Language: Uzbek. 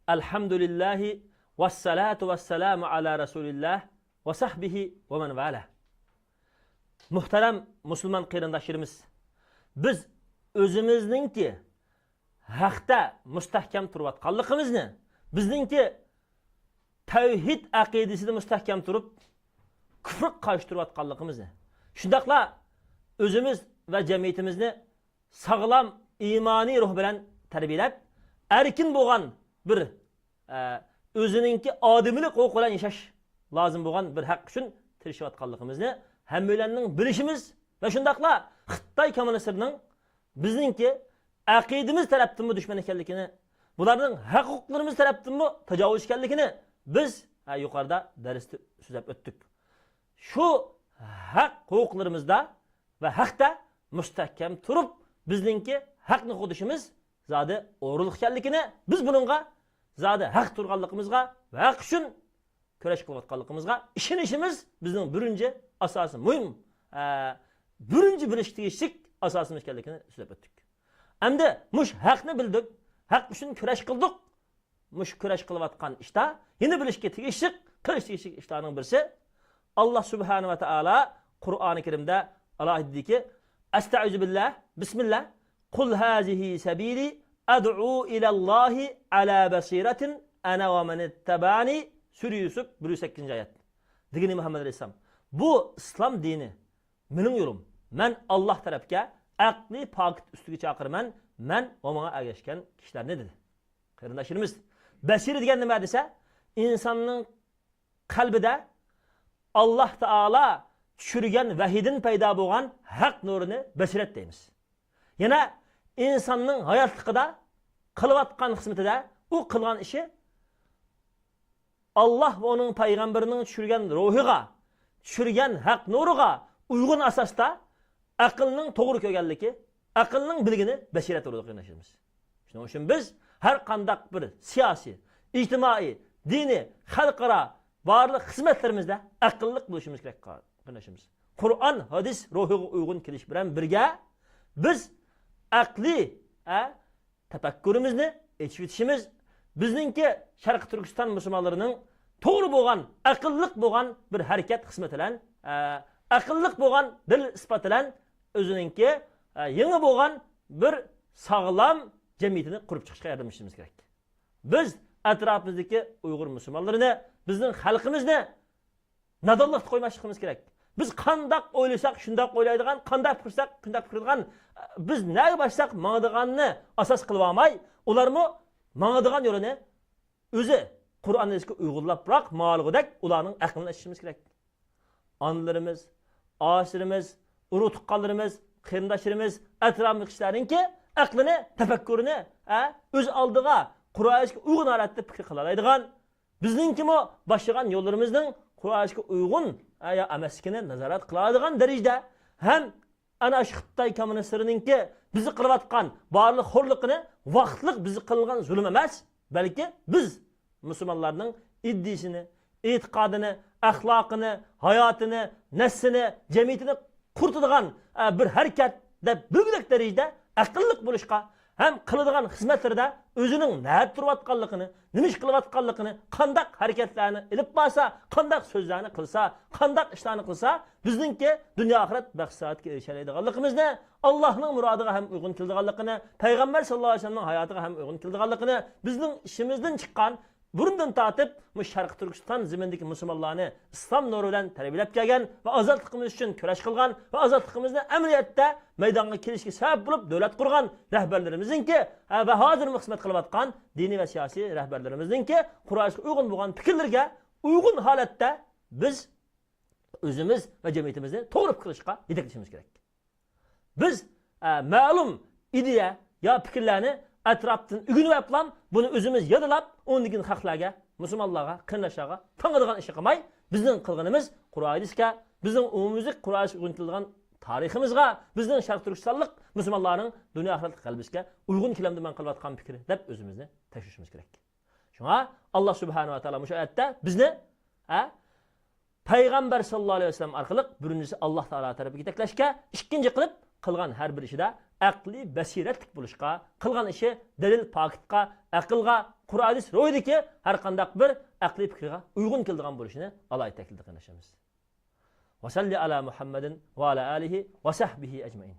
Elhamdülillahi vessalatu vesselamu ala Resulillah ve sahbihi ve men vala. Muhterem Müslüman qarindoshlarimiz, biz özümüzningki haqda mustahkam turayotganligimizni, bizningki tavhid aqidasida mustahkam turib, kufrga qarshi turayotganligimizni, shundaqla özümüz ve jamiyatimizni sağlam imani ruh bilan tarbiyalab, erkin bo'lgan bir o'zininki odimilik huquq bilan yashash lozim bo'lgan bir haq uchun tirishayotganligimizni hammalarning bilishimiz ve shundaqla Xitoy kommunistlarining bizningki aqidimiz tarafdan dushman ekanligini, bularning huquqlarimiz tarafdan tajovuz ekanligini biz yuqorida darsda so'zlab o'tdik. Shu haq huquqlarimizda ve haqda mustahkam turib, bizningki haqni qudishimiz zodi o'rinli ekanligini, biz buningga zodi haq turganligimizga ve haq uchun kurash qilayotganligimizga ishonishimiz bizning birinchi asosi, muhim birinchi bilish tegishlik asosimiz ekanligini so'zlab o'tdik. Endi mush haqni bildik, haq uchun kurash qildik. Mush kurash qilayotgan ishda yana bilishga tegishlik, qilish tegishlik ishlarning birisi Allah subhanahu ve taala Qur'oni Karimda alohida dediki: "Estaizu billah, bismillah, qul hazihi sabili ad'u ilallahi ala basiratin ana ve men ittabani." Sure Yusuf 108. ayet. Digini Muhammed Aleyhisselam. Bu İslam dini, mening yo'lim. Men Allah tarafga aqli pokit ustiga chaqirman, men va menga ergashgan kishilarni dedi. Qarindoshlarimiz, basira degan nima desa, insonning qalbida Allah Taala tushirgan vahidin paydo bo'lgan haq nurini basirat deymiz. Yana insonning hayotligida qilayotgan xizmatida u qilgan ishi Allah ve onun peygamberinin tushirgan ruhiga, tushirgan haq nuriga uygun asosda aqlning to'g'ri kelganligi, aqlning bilgini basirat urug'i qilishimiz. Shuning uchun biz har qandaq bir siyosiy, ijtimoiy, diniy, xalqaro barliq xizmatlarimizda aqlliq bo'lishimiz kerak qilishimiz. Qur'on, hadis ruhiga uygun kelish bilan birga biz aqli tafakkurimizni echitishimiz, bizningki Sharq Turkiston musulmonlarining to'g'ri bo'lgan, aqlliq bo'lgan bir harakat xizmat bilan, aqlliq bo'lgan dil isbot bilan o'ziningki yangi bo'lgan bir sog'lom jamiyatini qurib chiqishga yordamlashishimiz kerak. Biz atrofimizdagi Uyg'ur musulmonlarini, bizning xalqimizni nadonlikda qo'ymasligimiz kerak. Biz qandoq o'ylasak, shundoq o'ylaydigan, qandoq fikrsak, shundoq fikrlaydigan, biz nega boshlaq ma'diganni asos qilib olmay, ularmi ma'digan yo'lini o'zi Qur'onga uyg'unlab biroq ma'lug'idek ularning aqlini ishimiz kerak. Onlarimiz, oshirimiz, urug' tuqqanlarimiz, qarindoshlarimiz, atrofimizda kishilarningki aqlini, tafakkurini o'z oldiga Qur'onga uygun holatda fikr qila oladigan, bizninkimi boshlagan yo'llarimizning Qur'onga uygun emasligini nazorat qila oladigan darajada ham ana shu Xitoy kommunistlarininki bizni qilayotgan barliq xo'rliqini vaqtliq bizni qilgan zulm emas, balki biz musulmonlarning iddisini, e'tiqodini, axloqini, hayotini, nafsini, jamiyatini qurtadigan bir harakat deb bo'lgan darajada aqlliq bo'lishga hem qiladigan xizmatlarda o'zining nima turayotganligini, nima ish qilayotganligini, qanday harakatlarni ilib borsa, qanday so'zlarni qilsa, qanday ishlarni qilsa, bizningki dunyo oxirat maqsadga erishadiganligimizni, Allohning murodiga ham uygun keladiganligini, payg'ambar sollallohu alayhi vasallamning hayotiga ham uygun keladiganligini, bizning ishimizdan chiqqan burundan tortib bu Sharq Turkiston zimindagi musulmonlarni islom nuri bilan tarbiyalab kelgan va ozodligimiz uchun kurash qilgan va ozodligimizni amaliyotda maydonga kelishga sabab bo'lib davlat qurgan rahbarlarimizningki va hozir xizmat qilayotgan diniy va siyosiy rahbarlarimizningki Qur'onga uygun bo'lgan fikrlarga uygun holatda biz o'zimiz va jamiyatimizni to'g'ri qilishga yetaklayishimiz kerak. Biz ma'lum ideya ya fikrlarni atrofdan ügünüp yapılan, bunu özümüz yadılap, ondagin xalqlarga, musulmonlarga, qarindoshlarga tanıdığan iş qilmay, bizning qilganimiz Qur'onga, bizning umumimizga Qur'onga uygun kelgan tariximizga, bizning Sharq Turkistonlik musulmonlarning dunyo oxirat qalbisiga uygun kelamda men qilayotgan fikri deb o'zimizni tashvishimiz kerak. Shunga Alloh subhanahu va taolo bu oyatda bizni payg'ambar sallallohu alayhi vasallam orqali birinchisi Alloh taolo tarafiga yetaklashga, ikkinchi qilib qilgan har bir ishida aqliy basiratlik bo'lishga, qilgan ishi dalil pokitga, aqlga, Qur'on ro'ydiki har qanday bir aqliy fikrga uyg'un keladigan bo'lishini alohida ta'kidlab qilamiz. Va salli ala Muhammadin va ala alihi va sahbihi ajmain.